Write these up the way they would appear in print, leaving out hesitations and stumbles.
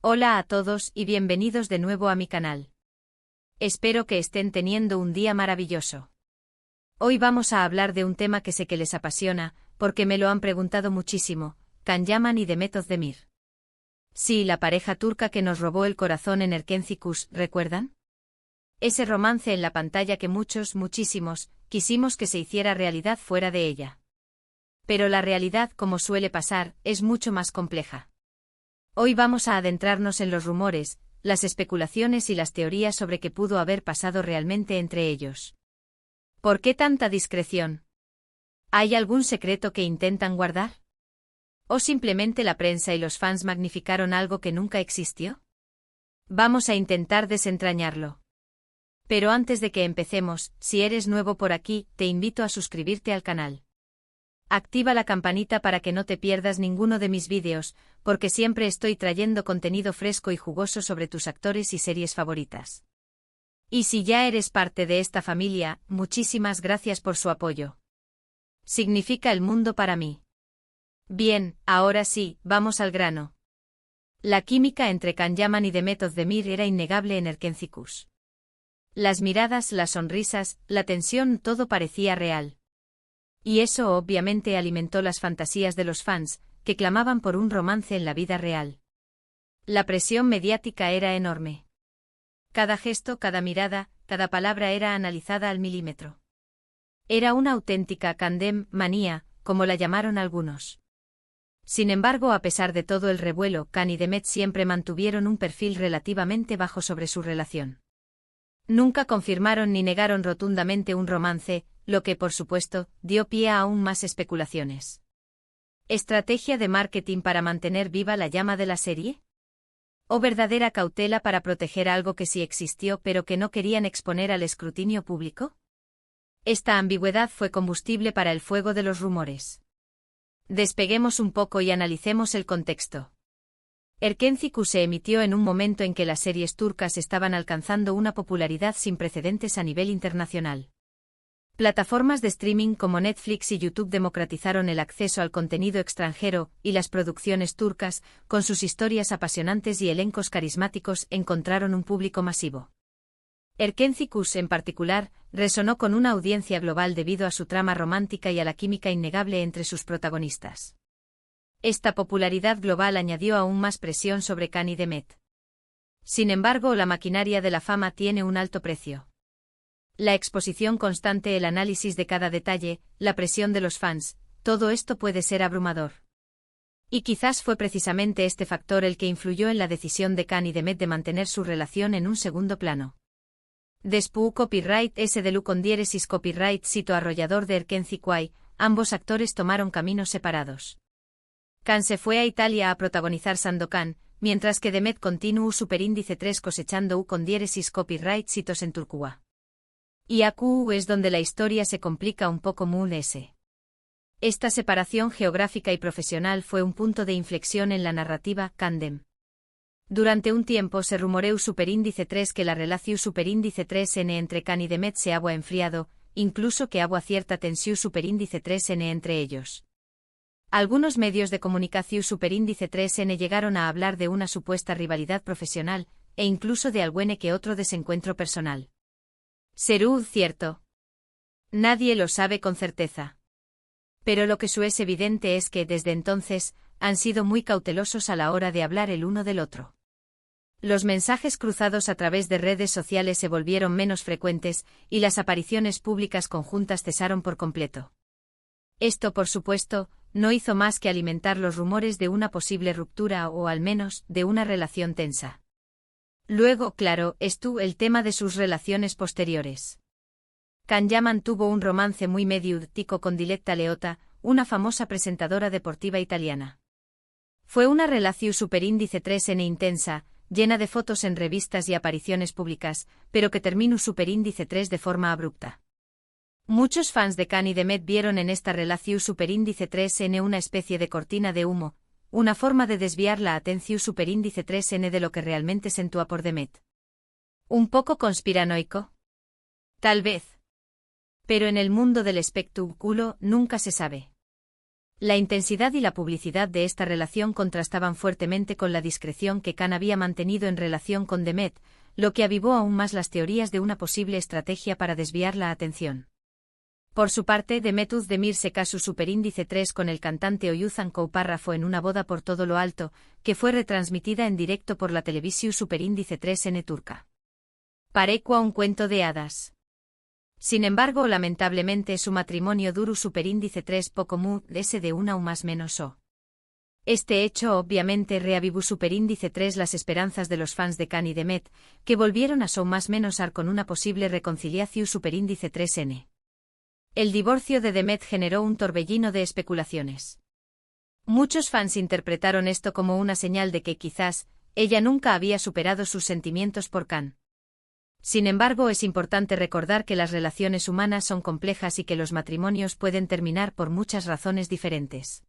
Hola a todos y bienvenidos de nuevo a mi canal. Espero que estén teniendo un día maravilloso. Hoy vamos a hablar de un tema que sé que les apasiona, porque me lo han preguntado muchísimo, Can Yaman y Demet Özdemir. Sí, la pareja turca que nos robó el corazón en Erkenci, ¿recuerdan? Ese romance en la pantalla que muchísimos, quisimos que se hiciera realidad fuera de ella. Pero la realidad, como suele pasar, es mucho más compleja. Hoy vamos a adentrarnos en los rumores, las especulaciones y las teorías sobre qué pudo haber pasado realmente entre ellos. ¿Por qué tanta discreción? ¿Hay algún secreto que intentan guardar? ¿O simplemente la prensa y los fans magnificaron algo que nunca existió? Vamos a intentar desentrañarlo. Pero antes de que empecemos, si eres nuevo por aquí, te invito a suscribirte al canal. Activa la campanita para que no te pierdas ninguno de mis vídeos, porque siempre estoy trayendo contenido fresco y jugoso sobre tus actores y series favoritas. Y si ya eres parte de esta familia, muchísimas gracias por su apoyo. Significa el mundo para mí. Bien, ahora sí, vamos al grano. La química entre Can Yaman y Demet Özdemir era innegable en Erkenci. Las miradas, las sonrisas, la tensión, todo parecía real. Y eso obviamente alimentó las fantasías de los fans, que clamaban por un romance en la vida real. La presión mediática era enorme. Cada gesto, cada mirada, cada palabra era analizada al milímetro. Era una auténtica candem manía, como la llamaron algunos. Sin embargo, a pesar de todo el revuelo, Can y Demet siempre mantuvieron un perfil relativamente bajo sobre su relación. Nunca confirmaron ni negaron rotundamente un romance, lo que, por supuesto, dio pie a aún más especulaciones. ¿Estrategia de marketing para mantener viva la llama de la serie? ¿O verdadera cautela para proteger algo que sí existió pero que no querían exponer al escrutinio público? Esta ambigüedad fue combustible para el fuego de los rumores. Despeguemos un poco y analicemos el contexto. Erkenci se emitió en un momento en que las series turcas estaban alcanzando una popularidad sin precedentes a nivel internacional. Plataformas de streaming como Netflix y YouTube democratizaron el acceso al contenido extranjero, y las producciones turcas, con sus historias apasionantes y elencos carismáticos, encontraron un público masivo. Erkenci, en particular, resonó con una audiencia global debido a su trama romántica y a la química innegable entre sus protagonistas. Esta popularidad global añadió aún más presión sobre Can y Demet. Sin embargo, la maquinaria de la fama tiene un alto precio. La exposición constante, el análisis de cada detalle, la presión de los fans, todo esto puede ser abrumador. Y quizás fue precisamente este factor el que influyó en la decisión de Can y Demet de mantener su relación en un segundo plano. Después copyright S de Lucondieresis copyright sito arrollador de Erkenci, ambos actores tomaron caminos separados. Can se fue a Italia a protagonizar Sandokan, mientras que Demet continuó superíndice 3 cosechando con diéresis copyright sitos en Turquía. Y aquí es donde la historia se complica un poco s. Esta separación geográfica y profesional fue un punto de inflexión en la narrativa Candem. Durante un tiempo se rumoreó superíndice 3 que la relación superíndice 3N entre Can y Demet se había enfriado, incluso que había cierta tensión superíndice 3N entre ellos. Algunos medios de comunicación superíndice 3N llegaron a hablar de una supuesta rivalidad profesional, e incluso de algún que otro desencuentro personal. ¿Será cierto? Nadie lo sabe con certeza. Pero lo que es evidente es que desde entonces, han sido muy cautelosos a la hora de hablar el uno del otro. Los mensajes cruzados a través de redes sociales se volvieron menos frecuentes, y las apariciones públicas conjuntas cesaron por completo. Esto, por supuesto, no hizo más que alimentar los rumores de una posible ruptura o, al menos, de una relación tensa. Luego, claro, estuvo el tema de sus relaciones posteriores. Can Yaman tuvo un romance muy mediático con Diletta Leotta, una famosa presentadora deportiva italiana. Fue una relación superíndice 3N intensa, llena de fotos en revistas y apariciones públicas, pero que terminó superíndice 3 de forma abrupta. Muchos fans de Can y Demet vieron en esta relación superíndice 3N una especie de cortina de humo, una forma de desviar la atención superíndice 3N de lo que realmente sentía por Demet. ¿Un poco conspiranoico? Tal vez. Pero en el mundo del espectáculo nunca se sabe. La intensidad y la publicidad de esta relación contrastaban fuertemente con la discreción que Khan había mantenido en relación con Demet, lo que avivó aún más las teorías de una posible estrategia para desviar la atención. Por su parte, Demet Özdemir se casó superíndice 3 con el cantante Oyuzhan Párrafo en una boda por todo lo alto, que fue retransmitida en directo por la televisión superíndice 3N turca. Parecua un cuento de hadas. Sin embargo, lamentablemente su matrimonio duró superíndice 3 poco mu ese de una o más menos o. Este hecho obviamente reavivó superíndice 3 las esperanzas de los fans de Khan y Demet, que volvieron a so más menos ar con una posible reconciliación superíndice 3N. El divorcio de Demet generó un torbellino de especulaciones. Muchos fans interpretaron esto como una señal de que quizás ella nunca había superado sus sentimientos por Khan. Sin embargo, es importante recordar que las relaciones humanas son complejas y que los matrimonios pueden terminar por muchas razones diferentes.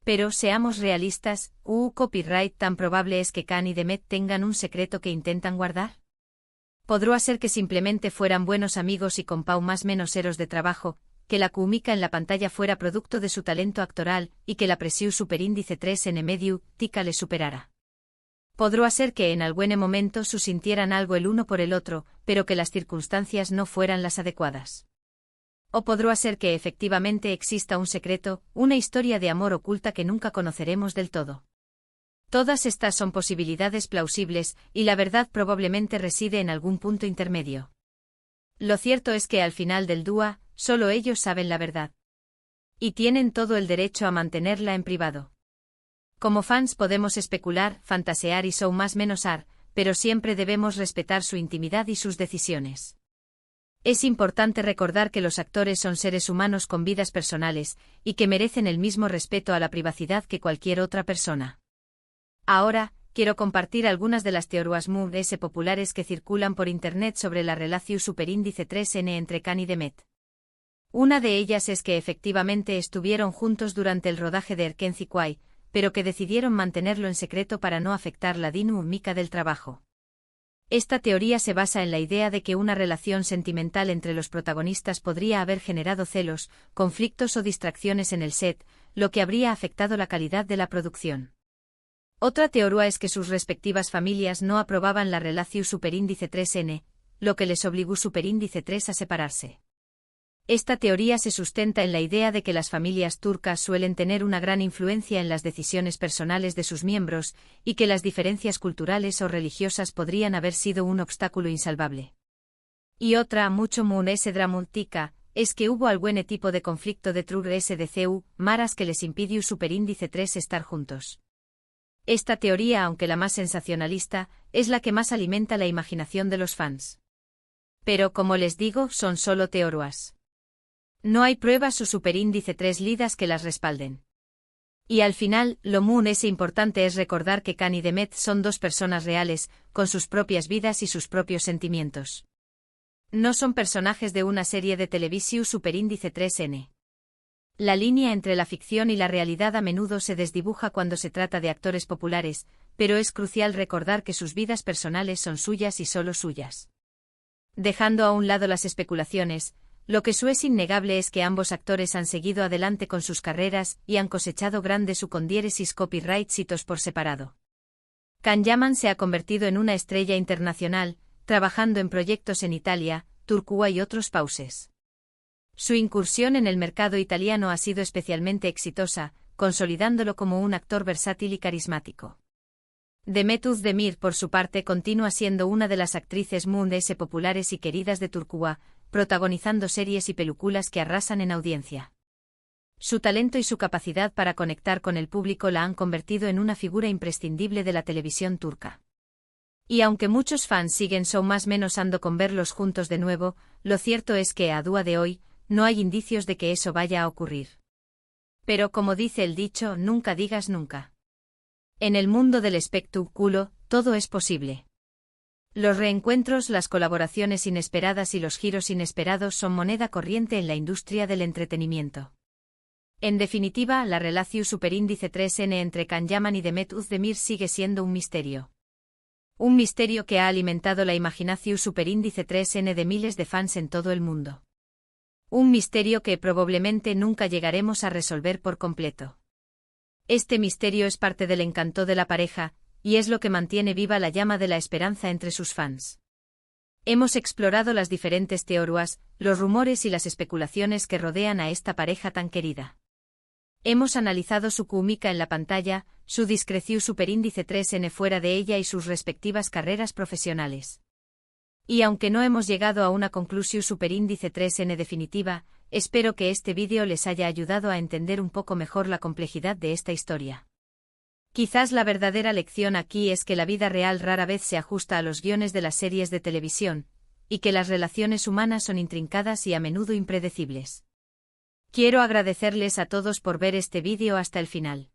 Pero seamos realistas, copyright tan probable es que Khan y Demet tengan un secreto que intentan guardar. Podría ser que simplemente fueran buenos amigos y con pau más menos eros de trabajo, que la química en la pantalla fuera producto de su talento actoral y que la presión superíndice 3 en medio tica le superara. Podría ser que en algún momento su sintieran algo el uno por el otro, pero que las circunstancias no fueran las adecuadas. O podría ser que efectivamente exista un secreto, una historia de amor oculta que nunca conoceremos del todo. Todas estas son posibilidades plausibles, y la verdad probablemente reside en algún punto intermedio. Lo cierto es que al final del dúa, solo ellos saben la verdad. Y tienen todo el derecho a mantenerla en privado. Como fans podemos especular, fantasear y so más menos ar, pero siempre debemos respetar su intimidad y sus decisiones. Es importante recordar que los actores son seres humanos con vidas personales, y que merecen el mismo respeto a la privacidad que cualquier otra persona. Ahora, quiero compartir algunas de las teorías muy populares que circulan por internet sobre la relación superíndice 3N entre Khan y Demet. Una de ellas es que efectivamente estuvieron juntos durante el rodaje de Erken Zikuay, pero que decidieron mantenerlo en secreto para no afectar la dinámica del trabajo. Esta teoría se basa en la idea de que una relación sentimental entre los protagonistas podría haber generado celos, conflictos o distracciones en el set, lo que habría afectado la calidad de la producción. Otra teoría es que sus respectivas familias no aprobaban la relación superíndice 3N, lo que les obligó superíndice 3 a separarse. Esta teoría se sustenta en la idea de que las familias turcas suelen tener una gran influencia en las decisiones personales de sus miembros, y que las diferencias culturales o religiosas podrían haber sido un obstáculo insalvable. Y otra, mucho más dramática, es que hubo algún tipo de conflicto de SDCU, maras que les impidió superíndice 3 estar juntos. Esta teoría, aunque la más sensacionalista, es la que más alimenta la imaginación de los fans. Pero como les digo, son solo teorías. No hay pruebas o superíndice 3 lidas que las respalden. Y al final, lo muy importante es recordar que Khan y Demet son dos personas reales, con sus propias vidas y sus propios sentimientos. No son personajes de una serie de televisión superíndice 3N. La línea entre la ficción y la realidad a menudo se desdibuja cuando se trata de actores populares, pero es crucial recordar que sus vidas personales son suyas y solo suyas. Dejando a un lado las especulaciones, lo que es innegable es que ambos actores han seguido adelante con sus carreras y han cosechado grandes condieresis copyrightsitos por separado. Can Yaman se ha convertido en una estrella internacional, trabajando en proyectos en Italia, Turquía y otros países. Su incursión en el mercado italiano ha sido especialmente exitosa, consolidándolo como un actor versátil y carismático. Demet Özdemir, por su parte, continúa siendo una de las actrices mundiales populares y queridas de Turquía, protagonizando series y películas que arrasan en audiencia. Su talento y su capacidad para conectar con el público la han convertido en una figura imprescindible de la televisión turca. Y aunque muchos fans siguen más menos ando con verlos juntos de nuevo, lo cierto es que a día de hoy, no hay indicios de que eso vaya a ocurrir. Pero como dice el dicho, nunca digas nunca. En el mundo del espectáculo, todo es posible. Los reencuentros, las colaboraciones inesperadas y los giros inesperados son moneda corriente en la industria del entretenimiento. En definitiva, la relación superíndice 3N entre Can Yaman y Demet Özdemir sigue siendo un misterio. Un misterio que ha alimentado la imaginación superíndice 3N de miles de fans en todo el mundo. Un misterio que probablemente nunca llegaremos a resolver por completo. Este misterio es parte del encanto de la pareja, y es lo que mantiene viva la llama de la esperanza entre sus fans. Hemos explorado las diferentes teorías, los rumores y las especulaciones que rodean a esta pareja tan querida. Hemos analizado su química en la pantalla, su discreción superíndice 3N fuera de ella y sus respectivas carreras profesionales. Y aunque no hemos llegado a una conclusión superíndice 3N definitiva, espero que este vídeo les haya ayudado a entender un poco mejor la complejidad de esta historia. Quizás la verdadera lección aquí es que la vida real rara vez se ajusta a los guiones de las series de televisión, y que las relaciones humanas son intrincadas y a menudo impredecibles. Quiero agradecerles a todos por ver este vídeo hasta el final.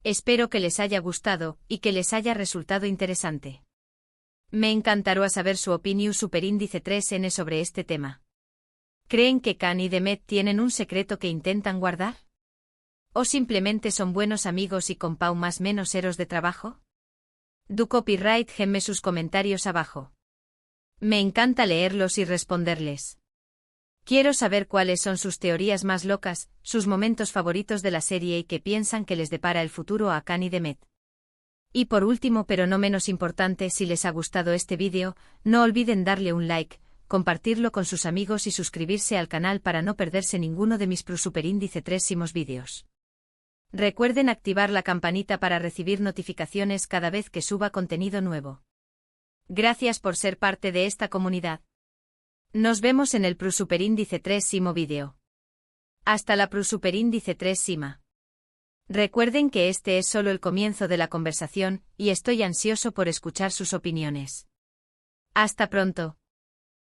Espero que les haya gustado y que les haya resultado interesante. Me encantará saber su opinión superíndice 3N sobre este tema. ¿Creen que Khan y Demet tienen un secreto que intentan guardar? ¿O simplemente son buenos amigos y con más menos héroes de trabajo? Do copyright gemme sus comentarios abajo. Me encanta leerlos y responderles. Quiero saber cuáles son sus teorías más locas, sus momentos favoritos de la serie y qué piensan que les depara el futuro a Khan y Demet. Y por último pero no menos importante, si les ha gustado este vídeo, no olviden darle un like, compartirlo con sus amigos y suscribirse al canal para no perderse ninguno de mis superíndice 3 vídeos. Recuerden activar la campanita para recibir notificaciones cada vez que suba contenido nuevo. Gracias por ser parte de esta comunidad. Nos vemos en el superíndice 3 vídeo. Hasta la superíndice 3. Recuerden que este es solo el comienzo de la conversación, y estoy ansioso por escuchar sus opiniones. Hasta pronto.